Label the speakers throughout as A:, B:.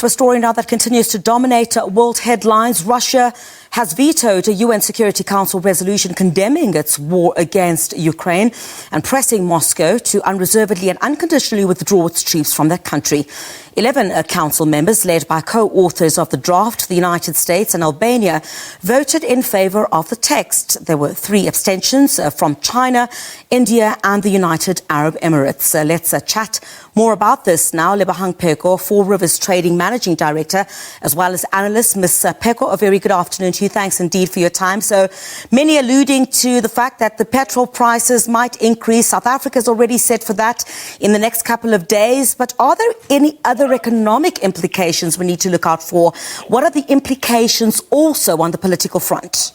A: To a story now that continues to dominate world headlines. Russia has vetoed a UN Security Council resolution condemning its war against Ukraine and pressing Moscow to unreservedly and unconditionally withdraw its troops from that country. 11 council members, led by co-authors of the draft, the United States and Albania, voted in favour of the text. There were 3 abstentions from China, India and the United Arab Emirates. Let's chat more about this now. Lebohang Pheko, Four Rivers Trading Managing Director, as well as analyst. Ms. Pheko, a very good afternoon to you. Thanks indeed for your time. So many alluding to the fact that the petrol prices might increase. South Africa's already set for that in the next couple of days. But are there any other economic implications we need to look out for? What are the implications also on the political front?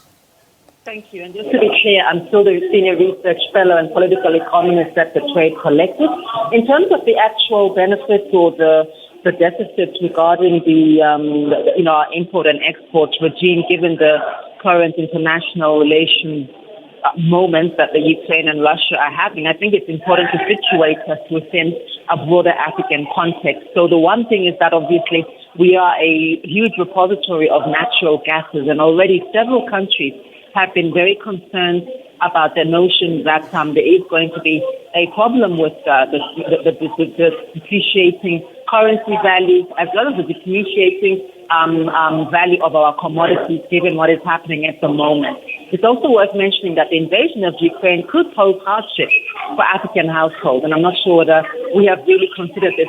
B: Thank you. And just to be clear, I'm still the Senior Research Fellow and Political Economist at the Trade Collective. In terms of the actual benefits or the deficits regarding the our import and export regime, given the current international relations moments that the Ukraine and Russia are having, I think it's important to situate us within a broader African context. So the one thing is that obviously we are a huge repository of natural gases, and already several countries have been very concerned about the notion that there is going to be a problem with the depreciating currency value, as well as the depreciating value of our commodities, given what is happening at the moment. It's also worth mentioning that the invasion of Ukraine could pose hardship for African households, and I'm not sure whether we have really considered this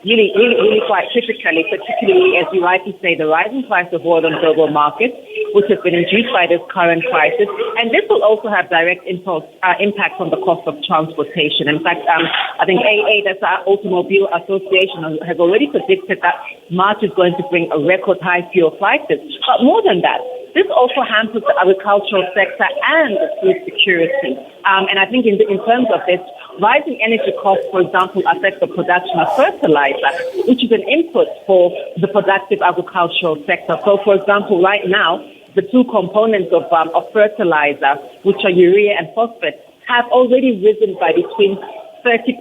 B: really quite critically, particularly, as you rightly say, the rising price of oil on global markets, which has been induced by this current crisis. And this will also have direct impact on the cost of transportation. In fact, I think AA, that's our Automobile Association, has already predicted that March is going to bring a record high fuel prices. But more than that, this also hampers the agricultural sector and the food security. And I think in terms of this, rising energy costs, for example, affect the production of fertilizer, which is an input for the productive agricultural sector. So, for example, right now, the 2 components of fertilizer, which are urea and phosphate, have already risen by between 30%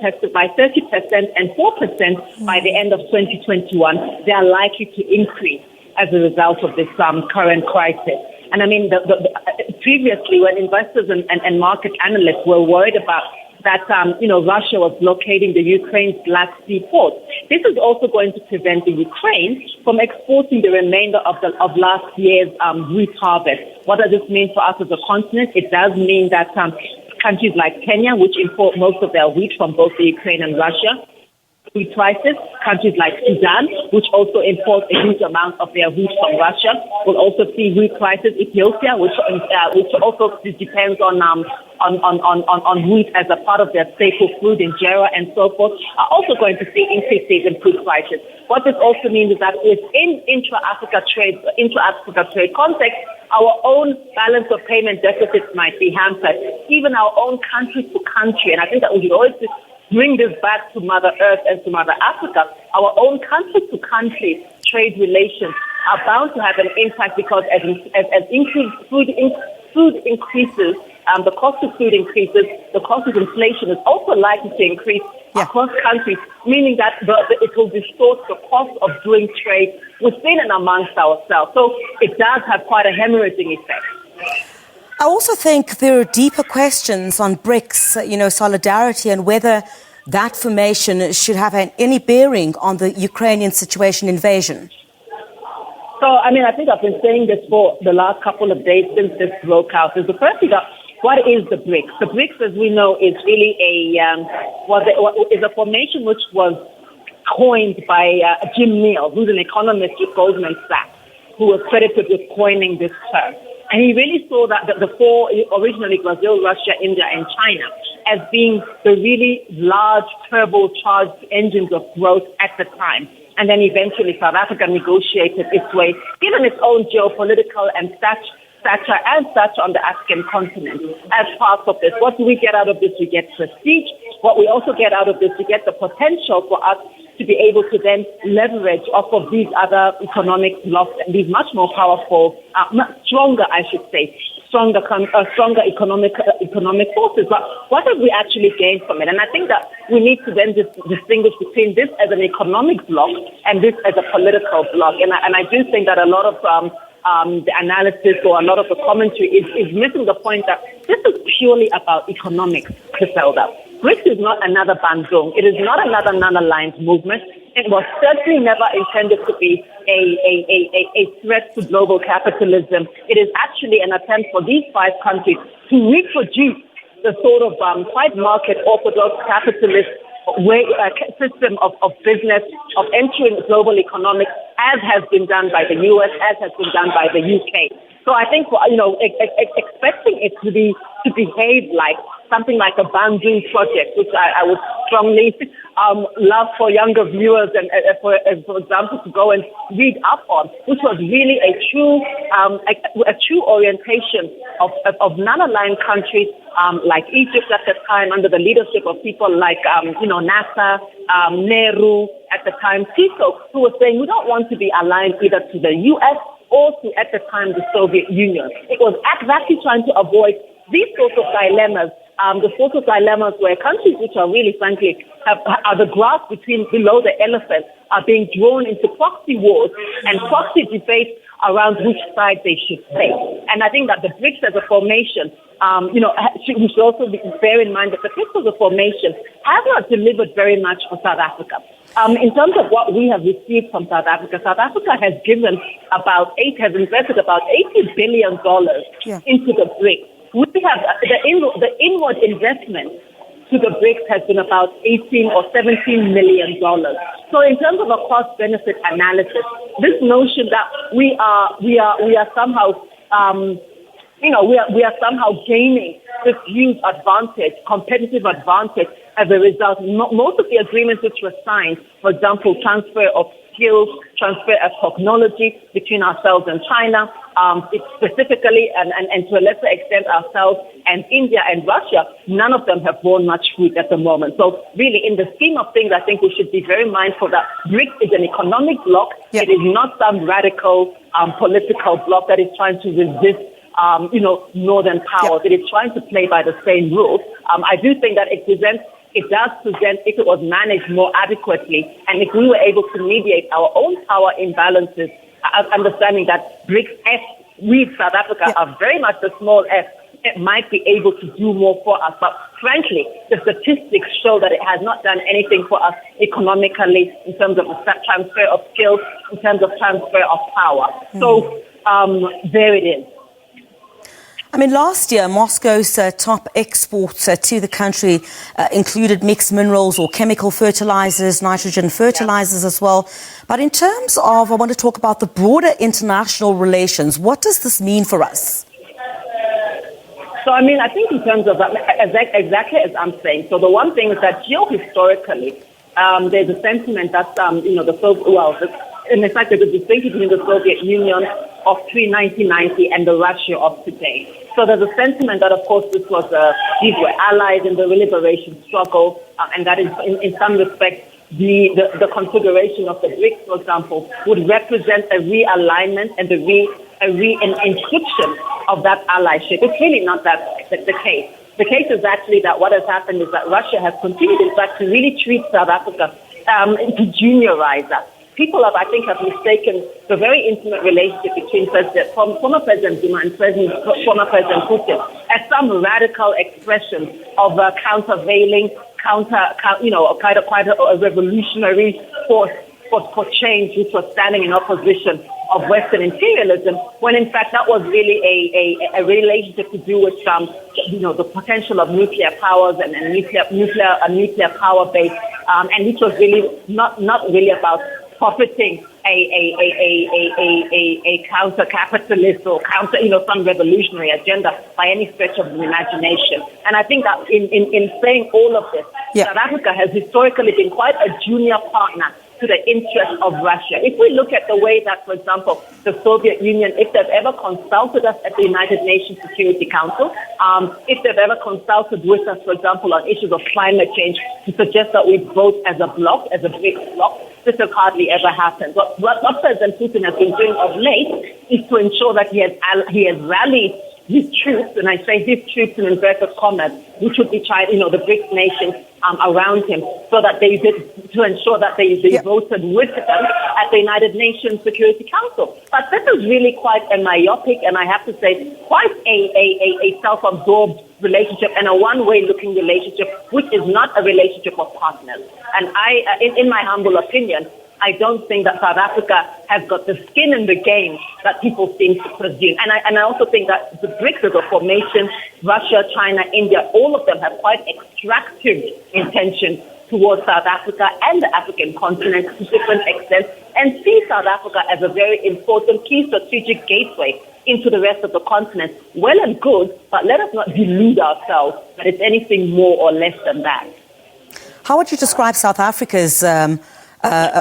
B: and 4% by the end of 2021. They are likely to increase as a result of this current crisis. And I mean, previously when investors and market analysts were worried about that, Russia was blockading the Ukraine's Black Sea ports, this is also going to prevent the Ukraine from exporting the remainder of last year's wheat harvest. What does this mean for us as a continent? It does mean that countries like Kenya, which import most of their wheat from both the Ukraine and Russia, wheat prices. Countries like Sudan, which also import a huge amount of their wheat from Russia, will also see wheat prices. Ethiopia, which also depends on wheat as a part of their staple food, injera and so forth, are also going to see increases in food prices. What this also means is that within intra-Africa trade context, our own balance of payment deficits might be hampered, even our own country to country. And I think that we should always bring this back to Mother Earth and to Mother Africa. Our own country-to-country trade relations are bound to have an impact, because as food increases, the cost of food increases, the cost of inflation is also likely to increase across countries, meaning that it will distort the cost of doing trade within and amongst ourselves. So it does have quite a hemorrhaging effect.
A: I also think there are deeper questions on BRICS, solidarity, and whether that formation should have any bearing on the Ukrainian situation, invasion.
B: So, I mean, I think I've been saying this for the last couple of days since this broke out. Is the first thing, what is the BRICS? The BRICS, as we know, is really is a formation which was coined by Jim Neal, who's an economist with Goldman Sachs, who was credited with coining this term. And he really saw that the 4, originally Brazil, Russia, India, and China, as being the really large turbocharged engines of growth at the time. And then eventually South Africa negotiated its way, given its own geopolitical and stature on the African continent as part of this. What do we get out of this? We get prestige. what we also get out of this, we get the potential for us to be able to then leverage off of these other economic blocks and these much more powerful, stronger economic forces. But what have we actually gained from it? And I think that we need to then distinguish between this as an economic bloc and this as a political bloc. And I do think that a lot of the analysis or a lot of the commentary is missing the point that this is purely about economics, Griselda. BRICS is not another Bandung. It is not another non-aligned movement. It was certainly never intended to be a threat to global capitalism. It is actually an attempt for these 5 countries to reproduce the sort of quite market orthodox capitalist system of business, of entering global economics, as has been done by the US, as has been done by the UK. So I think, expecting it to behave like something like a Bandung project, which I would strongly love for younger viewers and, for example, to go and read up on, which was really a true orientation of non-aligned countries like Egypt at the time, under the leadership of people like Nasser, Nehru at the time, Tito, who was saying we don't want to be aligned either to the US or to, at the time, the Soviet Union. It was exactly trying to avoid these sorts of dilemmas, the sorts of dilemmas where countries which are really, frankly, are the grass below the elephant, are being drawn into proxy wars and proxy debates around which side they should take. And I think that the BRICS as a formation, we should also bear in mind that the BRICS as a formation has not delivered very much for South Africa. In terms of what we have received from South Africa has invested about $80 billion into the BRICS. We have the inward investment to the BRICS has been about $18 or $17 million. So in terms of a cost-benefit analysis, this notion that we are somehow we are somehow gaining this huge advantage, competitive advantage as a result. Most of the agreements which were signed, for example, transfer of skills, transfer of technology between ourselves and China, specifically and to a lesser extent ourselves and India and Russia, none of them have borne much fruit at the moment. So really, in the scheme of things, I think we should be very mindful that BRICS is an economic bloc. Yep. It is not some radical political bloc that is trying to resist northern powers. Yep. It is trying to play by the same rules. I do think that it does present, if it was managed more adequately, and if we were able to mediate our own power imbalances, understanding that BRICS we, South Africa, are very much the small f, it might be able to do more for us. But frankly, the statistics show that it has not done anything for us economically in terms of transfer of skills, in terms of transfer of power. So there it is.
A: I mean, last year, Moscow's top exports to the country included mixed minerals or chemical fertilizers, nitrogen fertilizers as well. But in terms of, I want to talk about the broader international relations. What does this mean for us?
B: So, I mean, I think in terms of exactly as I'm saying. So the one thing is that geohistorically, there's a sentiment that, in fact, there's a distinction between the Soviet Union of pre-1990 and the Russia of today. So there's a sentiment that, of course, these were allies in the liberation struggle, and that in some respects, the configuration of the BRICS, for example, would represent a realignment and a reinscription of that allyship. It's really not the case. The case is actually that what has happened is that Russia has continued, in fact, to really treat South Africa to juniorize us. People have mistaken the very intimate relationship between former President Zuma and former President Putin as some radical expression of countervailing, quite a revolutionary force for change, which was standing in opposition of Western imperialism, when in fact that was really a relationship to do with the potential of nuclear powers and a nuclear power base, and which was really not really about profiting a counter-capitalist or some revolutionary agenda by any stretch of the imagination. And I think that in saying all of this, South Africa has historically been quite a junior partner to the interest of Russia. If we look at the way that, for example, the Soviet Union, if they've ever consulted us at the United Nations Security Council, if they've ever consulted with us, for example, on issues of climate change to suggest that we vote as a bloc, as a big bloc, this has hardly ever happened. What President Putin has been doing of late is to ensure that he has rallied his troops, and I say his troops in inverted commas, which would be China, the BRICS nations around him, so that they did, to ensure that they voted with them at the United Nations Security Council. But this is really quite a myopic, and I have to say, quite a self-absorbed relationship and a one-way looking relationship, which is not a relationship of partners. And in my humble opinion, I don't think that South Africa has got the skin in the game that people seem to presume. And I also think that the BRICS as a formation, Russia, China, India, all of them have quite extractive intentions towards South Africa and the African continent to different extents, and see South Africa as a very important key strategic gateway into the rest of the continent. Well and good, but let us not delude ourselves that it's anything more or less than that.
A: How would you describe South Africa's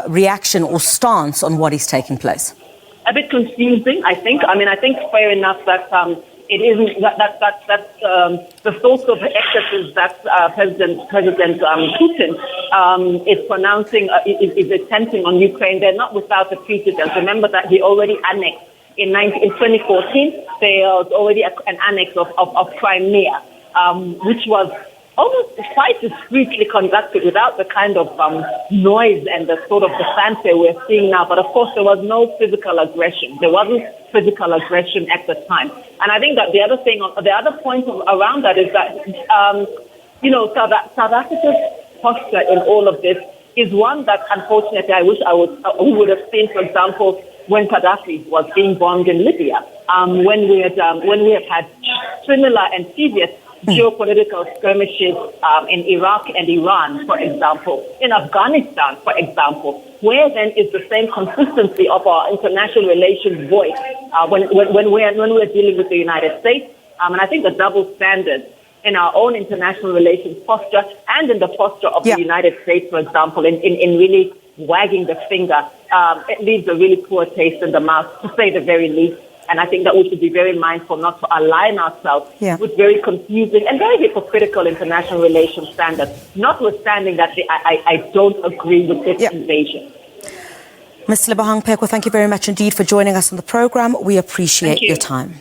A: reaction or stance on what is taking place?
B: A bit confusing, I think. I think fair enough that it isn't that the sorts of excesses that President Putin is pronouncing, is attempting on Ukraine. They're not without a precedent. Remember that he already annexed in 2014. There was already an annex of Crimea, which was almost quite discreetly conducted without the kind of noise and the sort of the fanfare we're seeing now. But of course, there was no physical aggression. There wasn't physical aggression at the time. And I think that the other point around that is that, South Africa's posture in all of this is one that, unfortunately, I wish we would have seen, for example, when Gaddafi was being bombed in Libya, when we have had similar and serious geopolitical skirmishes in Iraq and Iran, for example, in Afghanistan, for example, where then is the same consistency of our international relations voice when we're dealing with the United States, and I think the double standards in our own international relations posture and in the posture of the United States, for example, in really wagging the finger, it leaves a really poor taste in the mouth, to say the very least. And I think that we should be very mindful not to align ourselves with very confusing and very hypocritical international relations standards, notwithstanding that I don't agree with this invasion.
A: Ms. Lebohang Pheko, thank you very much indeed for joining us on the program. We appreciate your time.